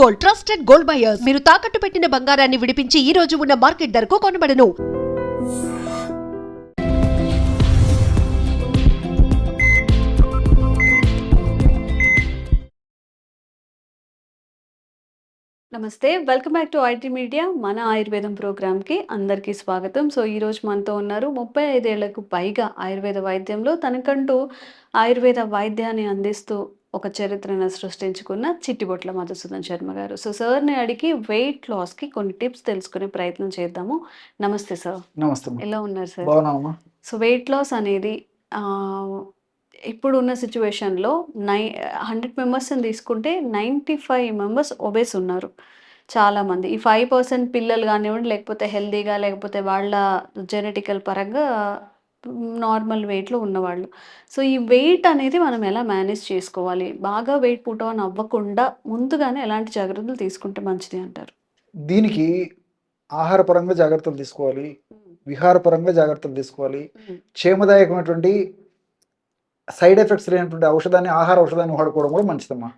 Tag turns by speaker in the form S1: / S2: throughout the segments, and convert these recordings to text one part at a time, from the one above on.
S1: Gold, trusted gold buyers. మీరు తాకట్టు పెట్టిన బంగారాన్ని విడిపించి ఈ రోజు ఉన్న మార్కెట్ ధరకు కొనబడను.
S2: నమస్తే, welcome back to IT media. మన ఆయుర్వేదం ప్రోగ్రామ్కి అందరికీ స్వాగతం. సో ఈరోజు మనతో ఉన్నారు 35 ఏళ్లకు పైగా ఆయుర్వేద వైద్యంలో తనకంటూ ఆయుర్వేద వైద్యాన్ని అందిస్తూ ఒక చరిత్రను సృష్టించుకున్న చిట్టిబొట్ల మధుసూదన్ శర్మ గారు. సో సార్ని అడిగి వెయిట్ లాస్కి కొన్ని టిప్స్ తెలుసుకునే ప్రయత్నం చేద్దాము. నమస్తే సార్.
S3: నమస్తే.
S2: ఎలా ఉన్నారు సార్?
S3: బాగున్నామా?
S2: సో వెయిట్ లాస్ అనేది ఇప్పుడున్న సిచ్యువేషన్లో 100 మెంబర్స్ని తీసుకుంటే 95 మెంబర్స్ ఒబేస్ ఉన్నారు చాలామంది. ఈ 5% పిల్లలు కానివ్వండి, లేకపోతే హెల్తీగా, లేకపోతే వాళ్ళ జెనెటికల్ పరంగా నార్మల్ వెయిట్లో ఉన్నవాళ్ళు. సో ఈ వెయిట్ అనేది మనం ఎలా మేనేజ్ చేసుకోవాలి? బాగా వెయిట్ పుట్ ఆన్ అవ్వకుండా ముందుగానే ఎలాంటి జాగ్రత్తలు తీసుకుంటే మంచిది అంటారు?
S3: దీనికి ఆహారపరంగా జాగ్రత్తలు తీసుకోవాలి, విహారపరంగా జాగ్రత్తలు తీసుకోవాలి. క్షేమదాయకమైనటువంటి సైడ్ ఎఫెక్ట్స్ లేనటువంటి ఆహార ఔషధాన్ని వాడుకోవడం కూడా మంచిదమ్మా.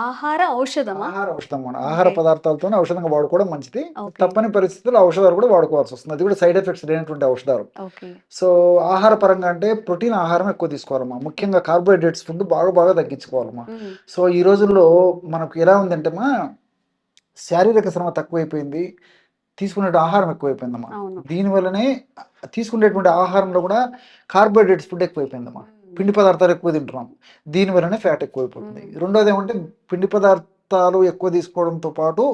S2: ఆహార ఔషధమా?
S3: ఆహార ఔషధం ఆహార పదార్థాలతోనే ఔషధంగా వాడుకోవడం మంచిది.
S2: ఓకే.
S3: తప్పని పరిస్థితుల్లో ఔషధాలు కూడా వాడుకోవాల్సి వస్తుంది. అది కూడా సైడ్ ఎఫెక్ట్స్ లేనటువంటి ఔషధాలు.
S2: ఓకే.
S3: సో ఆహార పరంగా అంటే ప్రోటీన్ ఆహారం ఎక్కువ తీసుకోవాలమ్మా. ముఖ్యంగా కార్బోహైడ్రేట్స్ ఫుడ్ బాగా తగ్గించుకోవాలమ్మా. సో ఈ రోజుల్లో మనకు ఎలా ఉందంటే శారీరక శ్రమ తక్కువైపోయింది, తీసుకునే ఆహారం ఎక్కువైపోయిందమ్మా.
S2: అవును.
S3: దీనివల్లనే తీసుకునేటువంటి ఆహారంలో కూడా కార్బోహైడ్రేట్స్ ఫుడ్ ఎక్కువైపోయిందమ్మా. పిండి పదార్థాలు ఎక్కువ తింటున్నాం, దీనివల్లనే ఫ్యాట్ ఎక్కువైపోతుంది. రెండోది ఏమంటే పిండి పదార్థాలు ఎక్కువ తీసుకోవడంతో పాటు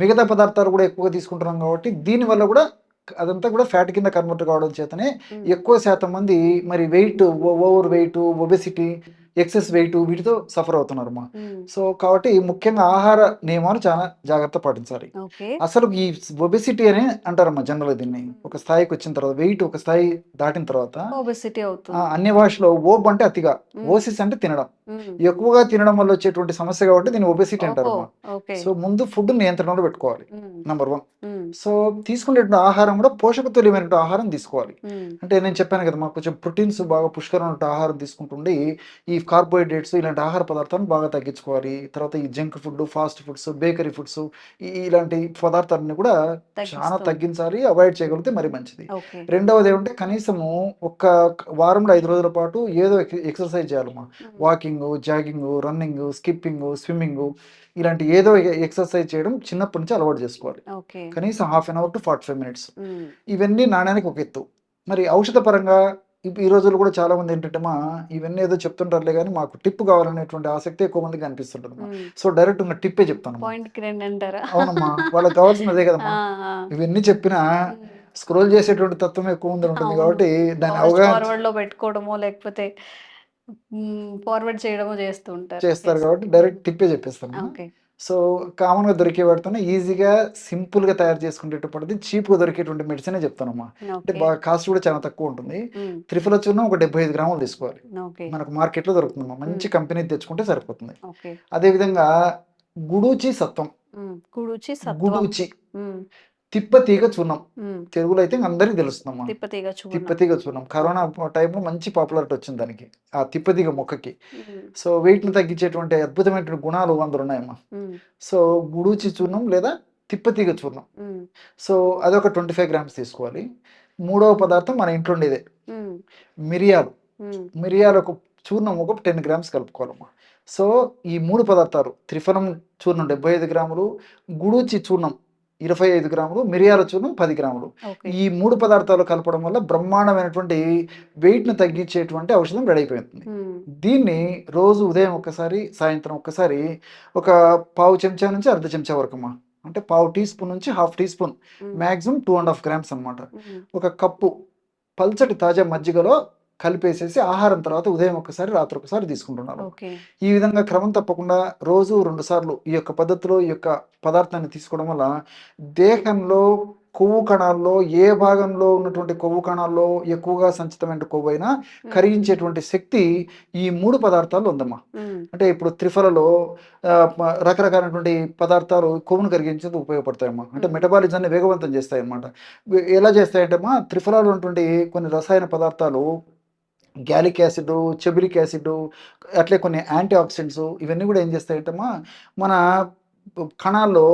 S3: మిగతా పదార్థాలు కూడా ఎక్కువగా తీసుకుంటున్నాం కాబట్టి దీనివల్ల కూడా అదంతా కూడా ఫ్యాట్ కింద కన్వర్ట్ కావడం చేతనే ఎక్కువ శాతం మంది మరి weight, over weight, obesity, excess weight వీటితో సఫర్ అవుతున్నారమ్మా. సో కాబట్టి ముఖ్యంగా ఆహార నియమాలు చాలా జాగ్రత్త పాటించాలి.
S2: ఓకే.
S3: అసలు ఈ ఒబెసిటీ అని అంటారమ్మా జనరల్. దీన్ని ఒక స్థాయికి వచ్చిన తర్వాత, వెయిట్ ఒక స్థాయి దాటిన తర్వాత
S2: ఒబెసిటీ అవుతుంది.
S3: అన్ని భాషలో ఓబ్ అంటే అతిగా, ఓసిస్ అంటే తినడం, ఎక్కువగా తినడం వల్ల వచ్చేటువంటి సమస్య కాబట్టి దీన్ని ఒబెసిటీ అంటారమ్మా.
S2: ఓకే.
S3: సో ముందు ఫుడ్ నియంత్రణలో పెట్టుకోవాలి, నంబర్ 1.
S2: మ్మ్.
S3: సో తీసుకునేటువంటి ఆహారం కూడా పోషక తుల్యమైనటువంటి ఆహారం తీసుకోవాలి.
S2: మ్మ్.
S3: అంటే నేను చెప్పాను కదా, మాకు కొంచెం ప్రోటీన్స్ బాగా పుష్కరమైన ఆహారం తీసుకుంటుండి ఈ కార్బోహైడ్రేట్స్ ఇలాంటి ఆహార పదార్థాలను బాగా తగ్గించుకోవాలి. తర్వాత ఈ junk food, fast foods, bakery foods ఇలాంటి పదార్థాలని కూడా చాలా తగ్గించాలి, అవాయిడ్ చేయగలిగితే మరి మంచిది.
S2: ఓకే.
S3: రెండవది ఏమంటే కనీసము ఒక వారంలో 5 రోజుల పాటు ఏదో ఎక్సర్సైజ్ చేయాలమ్మా. Walking, jogging, running, skipping, swimming ఇలాంటి ఏదో ఎక్సర్సైజ్ చేయడం చిన్నప్పటి నుంచి అలవాటు చేసుకోవాలి.
S2: ఓకే.
S3: కనీసం ½ అవర్ టు 45 మినిట్స్.
S2: మ్మ్.
S3: ఇవన్నీ నాణ్యానికి ఒక ఎత్తు. మరి ఔషధ పరంగా ఈ రోజుల్లో కూడా చాలా మంది ఏంటంటే ఇవన్నీ ఏదో చెప్తుంటారులే కానీ మాకు టిప్ కావాలనేటువంటి ఆసక్తి ఎక్కువ మందికి అనిపిస్తుంటుంది. సో డైరెక్ట్ ఉన్న టిప్పే చెప్తాను.
S2: పాయింట్కి రండి అంటారా?
S3: అవునమ్మా, వాళ్ళకి కావాల్సింది అదే కదమ్మా. ఇవన్నీ చెప్పినా స్క్రోల్ చేసేటువంటి తత్వం ఎక్కువ ఉంటుంది కాబట్టి దాని అవగాహన
S2: ఫార్వర్డ్ లో పెట్టుకోవడమో లేకపోతే ఫార్వర్డ్ చేయడమో
S3: చేస్తారు కాబట్టి డైరెక్ట్ టిప్పే చెప్పేస్తాను.
S2: ఓకే.
S3: సో కామన్గా దొరికే వాటితోనే ఈజీగా సింపుల్గా తయారు చేసుకునేటప్పటిది చీప్గా దొరికేటువంటి మెడిసినే చెప్తానమ్మా. అంటే బాగా కాస్ట్ కూడా చాలా తక్కువ ఉంటుంది. త్రిఫల చూర్ణం ఒక 75 గ్రాములు తీసుకోవాలి. మనకు మార్కెట్లో దొరుకుతుందమ్మా. మంచి కంపెనీ తెచ్చుకుంటే సరిపోతుంది. అదేవిధంగా గుడూచి సత్వం, గుడూచి తిప్పతీగ చూర్ణం, తెలుగులో అయితే అందరికీ తెలుస్తుందమ్మా. తిప్పతీగ చూర్ణం కరోనా టైంలో మంచి పాపులారిటీ వచ్చింది దానికి, ఆ తిప్పతీగ మొక్కకి. సో వెయిట్ని తగ్గించేటువంటి అద్భుతమైనటువంటి గుణాలు అందులో ఉన్నాయమ్మా. సో గుడూచి చూర్ణం లేదా తిప్పతీగ చూర్ణం, సో అదొక 25 గ్రామ్స్ తీసుకోవాలి. మూడవ పదార్థం మన ఇంట్లో ఉండేదే మిరియాలు. మిరియాలు ఒక చూర్ణం ఒక 10 గ్రామ్స్ కలుపుకోవాలమ్మా. సో ఈ 3 పదార్థాలు, త్రిఫలం చూర్ణం 75 గ్రాములు, గుడూచి చూర్ణం 25 గ్రాములు, మిరియాల చూర్ణం 10 గ్రాములు. ఈ 3 పదార్థాలు కలపడం వల్ల బ్రహ్మాండమైనటువంటి వెయిట్ను తగ్గించేటువంటి ఔషధం రెడీ అయిపోతుంది. దీన్ని రోజు ఉదయం ఒక్కసారి, సాయంత్రం ఒక్కసారి ఒక పావు చెంచా నుంచి అర్ధ చెంచా వరకమ్మా. అంటే పావు టీ స్పూన్ నుంచి ½ టీ స్పూన్, మ్యాక్సిమం 2.5 గ్రామ్స్ అనమాట. ఒక కప్పు పల్చటి తాజా మజ్జిగలో కలిపేసేసి ఆహారం తర్వాత ఉదయం ఒకసారి, రాత్రి ఒకసారి తీసుకుంటున్నారు. ఈ విధంగా క్రమం తప్పకుండా రోజు 2 సార్లు ఈ యొక్క పద్ధతిలో ఈ యొక్క పదార్థాన్ని తీసుకోవడం వల్ల దేహంలో కొవ్వు కణాల్లో ఏ భాగంలో ఉన్నటువంటి కొవ్వు కణాల్లో ఎక్కువగా సంచితమైన కొవ్వు అయినా కరిగించేటువంటి శక్తి ఈ 3 పదార్థాలు ఉందమ్మా. అంటే ఇప్పుడు త్రిఫలలో రకరకాలైనటువంటి పదార్థాలు కొవ్వును కరిగించేందుకు ఉపయోగపడతాయమ్మా. అంటే మెటబాలిజాన్ని వేగవంతం చేస్తాయి అన్నమాట. ఎలా చేస్తాయంటే త్రిఫలాలు ఉన్నటువంటి కొన్ని రసాయన పదార్థాలు గ్యాలిక్ యాసిడ్, చెబిరిక్ యాసిడ్, అట్లే కొన్ని యాంటీ ఆక్సిడెంట్స్ ఇవన్నీ కూడా ఏం చేస్తాయంటే మన కణాల్లో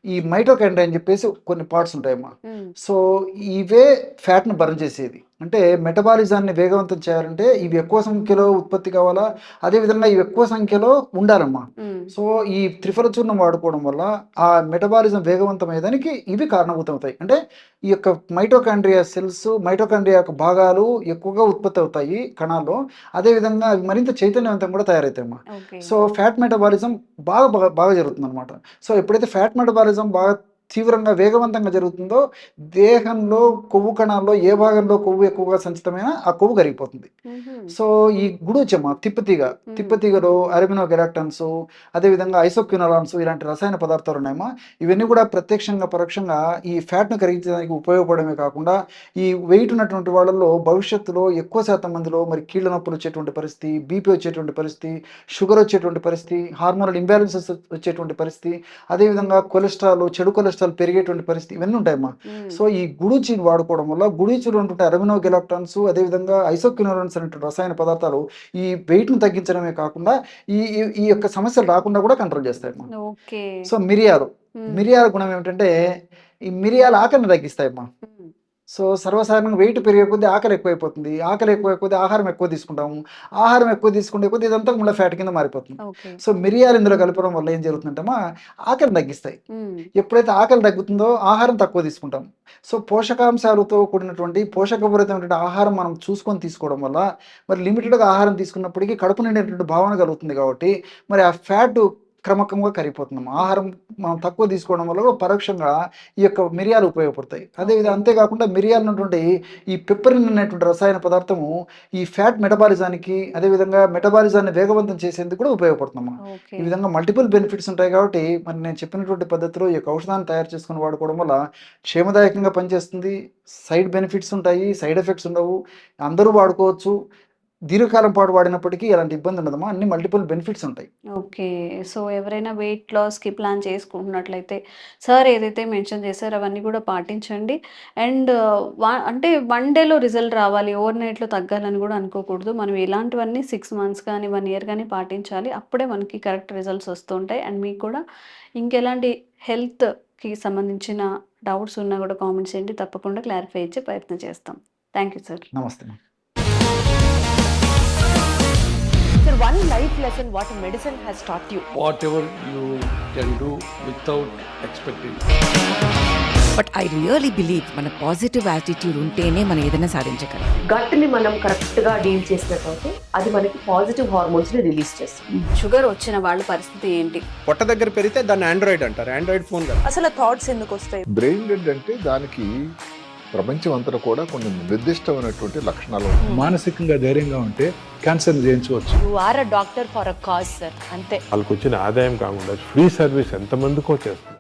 S3: ఈ మైటోకాండ్రియా అని చెప్పేసి కొన్ని పార్ట్స్ ఉంటాయమ్మా.
S2: ఉమ్,
S3: సో ఇవే ఫ్యాట్ను బర్న్ చేసేది. అంటే మెటబాలిజాన్ని వేగవంతం చేయాలంటే ఇవి ఎక్కువ సంఖ్యలో ఉత్పత్తి కావాలా, అదేవిధంగా ఇవి ఎక్కువ సంఖ్యలో ఉండాలమ్మా.
S2: ఉమ్,
S3: సో ఈ త్రిఫల చూర్ణం వాడుకోవడం వల్ల ఆ మెటబాలిజం వేగవంతమయ్యేదానికి ఇవి కారణభూతం అవుతాయి. అంటే ఈ యొక్క మైటోకాండ్రియా సెల్స్, మైటోకాండ్రియా యొక్క భాగాలు ఎక్కువగా ఉత్పత్తి అవుతాయి కణాల్లో. అదేవిధంగా అవి మరింత చైతన్యవంతం కూడా తయారవుతాయమ్మా.
S2: ఓకే.
S3: సో ఫ్యాట్ మెటబాలిజం బాగా బాగా బాగా జరుగుతుంది అనమాట. సో ఎప్పుడైతే ఫ్యాట్ మెటబాలిజం బాగా తీవ్రంగా వేగవంతంగా జరుగుతుందో దేహంలో కొవ్వు కణాల్లో ఏ భాగంలో కొవ్వు ఎక్కువగా సంచితమైనా ఆ కొవ్వు కరిగిపోతుంది.
S2: ఉహుం,
S3: సో ఈ గుడూచమ్మ తిప్పతీగలో అరబినో గెలాక్టన్స్, అదేవిధంగా ఐసోక్వినోలాన్స్ ఇలాంటి రసాయన పదార్థాలు ఉన్నాయమ్మా. ఇవన్నీ కూడా ప్రత్యక్షంగా పరోక్షంగా ఈ ఫ్యాట్ను కరిగించడానికి ఉపయోగపడమే కాకుండా ఈ వెయిట్ ఉన్నటువంటి వాళ్ళల్లో భవిష్యత్తులో ఎక్కువ శాతం మందిలో మరి కీళ్ళ నొప్పులు వచ్చేటువంటి పరిస్థితి, బీపీ వచ్చేటువంటి పరిస్థితి, షుగర్ వచ్చేటువంటి పరిస్థితి, హార్మోనల్ ఇంబ్యాలెన్సెస్ వచ్చేటువంటి పరిస్థితి, అదేవిధంగా కొలెస్ట్రాల్, చెడు కొలెస్ట్రాల్ పెరిగేటువంటి పరిస్థితి ఇవన్నీ ఉంటాయమ్మా.
S2: ఉమ్,
S3: సో ఈ గుడూచీని వాడుకోవడం వల్ల గుడూచీలో ఉంటుంటే అరబినో గెలాక్టాన్స్, అదేవిధంగా ఐసోక్వినోలాన్స్ అనేటువంటి రసాయన పదార్థాలు ఈ వెయిట్ను తగ్గించడమే కాకుండా ఈ ఈ- ఈ యొక్క సమస్యలు రాకుండా కూడా కంట్రోల్ చేస్తాయమ్మా.
S2: ఓకే.
S3: సో మిరియాలు
S2: ఉమ్,
S3: మిరియాల గుణం ఏమిటంటే ఈ మిరియాల ఆకలిని తగ్గిస్తాయమ్మా.
S2: ఉమ్,
S3: సో సర్వసాధారణంగా వెయిట్ పెరిగే కొద్దీ ఆకలి ఎక్కువైపోతుంది. ఆకలి ఎక్కువ కొద్దీ ఆహారం ఎక్కువ తీసుకుంటాము. ఆహారం ఎక్కువ తీసుకుంటే కొద్దీ ఇదంతా మళ్ళీ ఫ్యాట్ కింద మారిపోతుంది.
S2: ఓకే.
S3: సో మిరియాలు ఇందులో కలపడం వల్ల ఏం జరుగుతుందంటమ్మా, ఆకలిని తగ్గిస్తాయి.
S2: ఉమ్,
S3: ఎప్పుడైతే ఆకలి తగ్గుతుందో ఆహారం తక్కువ తీసుకుంటాం. సో పోషకాంశాలతో కూడినటువంటి పోషకపూరితమైనటువంటి ఆహారం మనం చూసుకొని తీసుకోవడం వల్ల మరి లిమిటెడ్గా ఆహారం తీసుకున్నప్పటికీ కడుపు నిండేటువంటి భావన కలుగుతుంది. కాబట్టి మరి ఆ ఫ్యాట్ క్రమక్రమంగా కరిగిపోతున్నాం. ఆహారం మనం తక్కువ తీసుకోవడం వల్ల కూడా పరోక్షంగా ఈ యొక్క మిరియాలు ఉపయోగపడతాయి. అదేవిధంగా అంతేకాకుండా మిరియాలు ఉన్నటువంటి ఈ పెప్పరిన్ అనేటువంటి రసాయన పదార్థము ఈ ఫ్యాట్ మెటబాలిజానికి, అదేవిధంగా మెటబాలిజాన్ని వేగవంతం చేసేందుకు కూడా ఉపయోగపడుతున్నాం.
S2: ఓకే.
S3: ఈ విధంగా మల్టిపుల్ బెనిఫిట్స్ ఉంటాయి. కాబట్టి మరి నేను చెప్పినటువంటి పద్ధతిలో ఈ యొక్క ఔషధాన్ని తయారు చేసుకుని వాడుకోవడం వల్ల క్షేమదాయకంగా పనిచేస్తుంది. సైడ్ బెనిఫిట్స్ ఉంటాయి, సైడ్ ఎఫెక్ట్స్ ఉండవు. అందరూ వాడుకోవచ్చు. దీర్ఘకాలం పాటు వాడినప్పటికీ ఎలాంటి ఇబ్బంది ఉండదమ్మా. అన్ని మల్టిపుల్ బెనిఫిట్స్ ఉంటాయి.
S2: ఓకే. సో ఎవరైనా వెయిట్ లాస్‌కి ప్లాన్ చేసుకుంటున్నట్లయితే సార్ ఏదైతే మెన్షన్ చేశారో అవన్నీ కూడా పాటించండి. అండ్ అంటే 1 డేలో రిజల్ట్ రావాలి, ఓవర్ నైట్‌లో తగ్గాలని కూడా అనుకోకూడదు. మనం ఇలాంటివన్నీ 6 మంత్స్ కానీ 1 ఇయర్ కానీ పాటించాలి. అప్పుడే మనకి కరెక్ట్ రిజల్ట్స్ వస్తూ ఉంటాయి. అండ్ మీకు కూడా ఇంకెలాంటి హెల్త్‌కి సంబంధించిన డౌట్స్ ఉన్నా కూడా కామెంట్స్ చేయండి. తప్పకుండా క్లారిఫై ఇచ్చే ప్రయత్నం చేస్తాం. Thank you sir.
S3: నమస్తే.
S4: Sir, one life lesson what medicine has taught you.
S5: whatever you can do without expecting.
S6: But I really believe మన పాజిటివ్ యాటిట్యూడ్ ఉంటేనే మనం ఏదైనా సాధించగలం.
S4: గట్ని మనం కరెక్ట్గా డీల్ చేసినట్లయితే అది మనకి పాజిటివ్ హార్మోన్స్ని రిలీజ్ చేస్తుంది.
S2: షుగర్ వచ్చిన వాళ్ళ పరిస్థితి ఏంటి?
S7: పొట్ట దగ్గర పెరిగితే దాన్ని ఆండ్రాయిడ్ అంటారు, ఆండ్రాయిడ్ ఫోన్ కదా.
S4: అసలు థాట్స్ ఎందుకు వస్తాయి?
S8: బ్రెయిన్ డెడ్ అంటే దానికి ప్రపంచం అంతా కూడా కొన్ని నిర్దిష్టమైనటువంటి లక్షణాలు ఉంటాయి.
S9: మానసికంగా ధైర్యంగా ఉంటే క్యాన్సర్ జయించవచ్చు.
S4: You are a doctor for a cause sir, అంతే.
S10: వాళ్ళకి వచ్చిన ఆదాయం కాకుండా ఫ్రీ సర్వీస్ ఎంతమందికో చేస్తుంది.